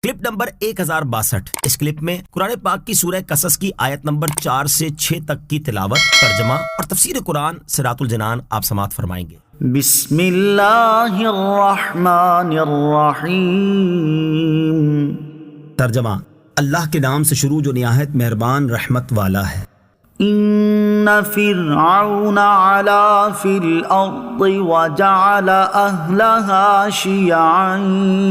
Clip number 1062۔ اس clip میں قرآن پاک کی سورہ قصص کی آیت نمبر 4 سے 6 تک کی تلاوت، ترجمہ اور تفسیر قرآن صراط الجنان آپ سماعت فرمائیں گے۔ بسم اللہ الرحمن الرحیم۔ ترجمہ: اللہ کے نام سے شروع جو نہایت مہربان رحمت والا ہے۔ ان فرعون علا فی الارض وجعل اہلها شیعا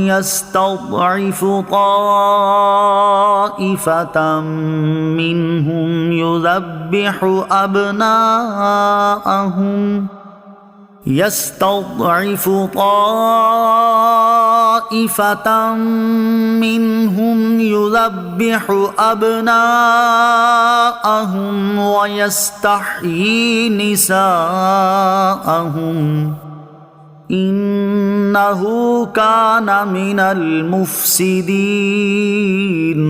یستضعف طائفة منهم يذبح أبناءهم ويستحيي نساءهم إنه كان من المفسدين۔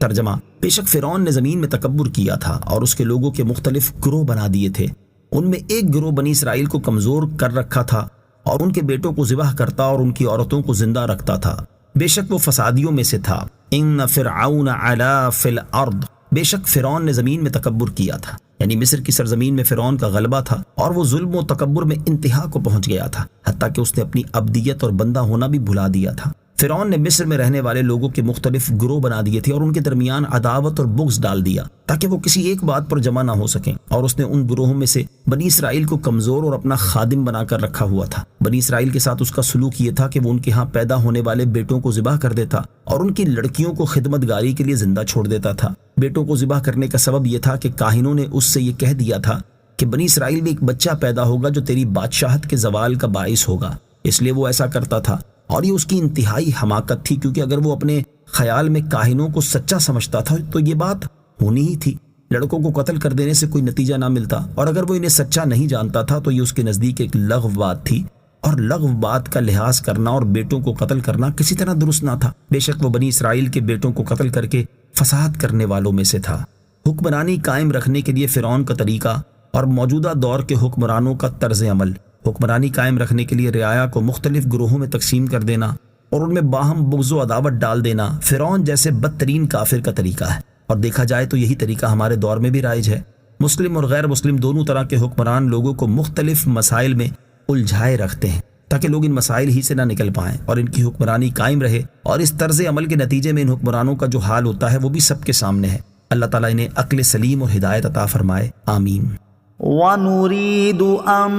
ترجمہ: بے شک فرعون نے زمین میں تکبر کیا تھا اور اس کے لوگوں کے مختلف گروہ بنا دیے تھے۔ ان میں ایک گروہ بنی اسرائیل کو کمزور کر رکھا تھا اور ان کے بیٹوں کو ذبح کرتا اور ان کی عورتوں کو زندہ رکھتا تھا۔ بے شک وہ فسادیوں میں سے تھا۔ ان فرعون علا فی الارض، بے شک فرعون نے زمین میں تکبر کیا تھا، یعنی مصر کی سرزمین میں فرعون کا غلبہ تھا اور وہ ظلم و تکبر میں انتہا کو پہنچ گیا تھا، حتیٰ کہ اس نے اپنی عبدیت اور بندہ ہونا بھی بھلا دیا تھا۔ فرعون نے مصر میں رہنے والے لوگوں کے مختلف گروہ بنا دیے تھے اور ان کے درمیان عداوت اور بغض ڈال دیا تاکہ وہ کسی ایک بات پر جمع نہ ہو سکیں، اور اس نے ان گروہوں میں سے بنی اسرائیل کو کمزور اور اپنا خادم بنا کر رکھا ہوا تھا۔ بنی اسرائیل کے ساتھ اس کا سلوک یہ تھا کہ وہ ان کے ہاں پیدا ہونے والے بیٹوں کو ذبح کر دیتا اور ان کی لڑکیوں کو خدمت گاری کے لیے زندہ چھوڑ دیتا تھا۔ بیٹوں کو ذبح کرنے کا سبب یہ تھا کہ کاہنوں نے اس سے یہ کہہ دیا تھا کہ بنی اسرائیل میں ایک بچہ پیدا ہوگا جو تیری بادشاہت کے زوال کا باعث ہوگا، اس لیے وہ ایسا کرتا تھا، اور یہ اس کی انتہائی حماقت تھی، کیونکہ اگر وہ اپنے خیال میں کاہنوں کو سچا سمجھتا تھا تو یہ بات ہونی ہی تھی۔ لڑکوں کو قتل کر دینے سے کوئی نتیجہ نہ ملتا، اور اگر وہ انہیں سچا نہیں جانتا تھا تو یہ اس کے نزدیک ایک لغو بات تھی، اور لغو بات کا لحاظ کرنا اور بیٹوں کو قتل کرنا کسی طرح درست نہ تھا۔ بے شک وہ بنی اسرائیل کے بیٹوں کو قتل کر کے فساد کرنے والوں میں سے تھا۔ حکمرانی قائم رکھنے کے لیے فرعون کا طریقہ اور موجودہ دور کے حکمرانوں کا طرز عمل: حکمرانی قائم رکھنے کے لیے رعایا کو مختلف گروہوں میں تقسیم کر دینا اور ان میں باہم بغض و عداوت ڈال دینا فرعون جیسے بدترین کافر کا طریقہ ہے، اور دیکھا جائے تو یہی طریقہ ہمارے دور میں بھی رائج ہے۔ مسلم اور غیر مسلم دونوں طرح کے حکمران لوگوں کو مختلف مسائل میں الجھائے رکھتے ہیں تاکہ لوگ ان مسائل ہی سے نہ نکل پائیں اور ان کی حکمرانی قائم رہے، اور اس طرز عمل کے نتیجے میں ان حکمرانوں کا جو حال ہوتا ہے وہ بھی سب کے سامنے ہے۔ اللہ تعالیٰ انہیں عقل سلیم اور ہدایت عطا فرمائے، آمین۔ وَنُرِيدُ أَن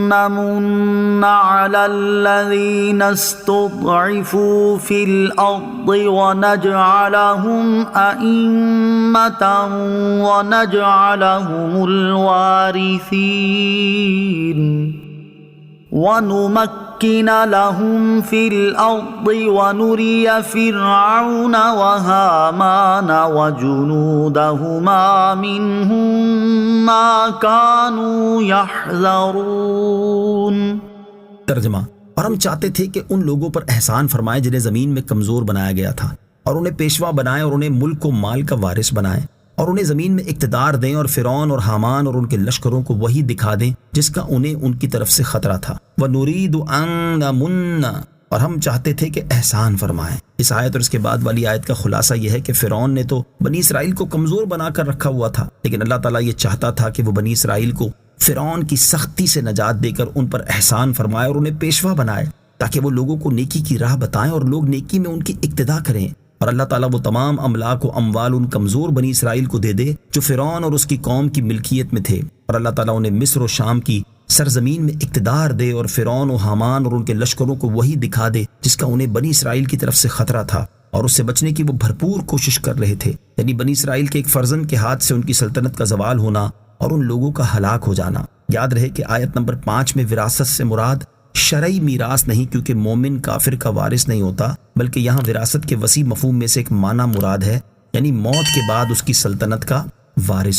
نَّمُنَّ عَلَى الَّذِينَ اسْتُضْعِفُوا فِي الْأَرْضِ وَنَجْعَلَهُمْ أَئِمَّةً وَنَجْعَلَهُمُ الْوَارِثِينَ وَنُمَكِّنَ لَهُمْ فِي الْأَرْضِ وَنُرِيَ فِرْعَوْنَ وَهَامَانَ وَجُنُودَهُمَا مِنْهُمْ مَا كَانُوا يَحْذَرُونَ۔ ترجمہ: اور ہم چاہتے تھے کہ ان لوگوں پر احسان فرمائے جنہیں زمین میں کمزور بنایا گیا تھا، اور انہیں پیشوا بنائیں اور انہیں ملک و مال کا وارث بنائیں، اور انہیں زمین میں اقتدار دیں، اور فرعون اور حامان اور ان کے لشکروں کو وہی دکھا دیں جس کا انہیں ان کی طرف سے خطرہ تھا۔ وَنُرِيدُ أَن نَّمُنَّ، اور ہم چاہتے تھے کہ احسان فرمائیں۔ اس آیت اور اس کے بعد والی آیت کا خلاصہ یہ ہے کہ فرعون نے تو بنی اسرائیل کو کمزور بنا کر رکھا ہوا تھا، لیکن اللہ تعالیٰ یہ چاہتا تھا کہ وہ بنی اسرائیل کو فرعون کی سختی سے نجات دے کر ان پر احسان فرمائے اور انہیں پیشوا بنائے تاکہ وہ لوگوں کو نیکی کی راہ بتائیں اور لوگ نیکی میں ان کی اقتدا کریں، اور اللہ تعالیٰ وہ تمام املاک و اموال ان کمزور بنی اسرائیل کو دے دے جو فرعون اور اس کی قوم کی ملکیت میں تھے، اور اللہ تعالیٰ انہیں مصر و شام کی سرزمین میں اقتدار دے اور فرعون و حامان اور ان کے لشکروں کو وہی دکھا دے جس کا انہیں بنی اسرائیل کی طرف سے خطرہ تھا، اور اس سے بچنے کی وہ بھرپور کوشش کر رہے تھے، یعنی بنی اسرائیل کے ایک فرزند کے ہاتھ سے ان کی سلطنت کا زوال ہونا اور ان لوگوں کا ہلاک ہو جانا۔ یاد رہے کہ آیت نمبر 5 میں وراثت سے مراد شرعی میراث نہیں، کیونکہ مومن کافر کا وارث نہیں ہوتا، بلکہ یہاں وراثت کے وسیع مفہوم میں سے ایک معنی مراد ہے، یعنی موت کے بعد اس کی سلطنت کا وارث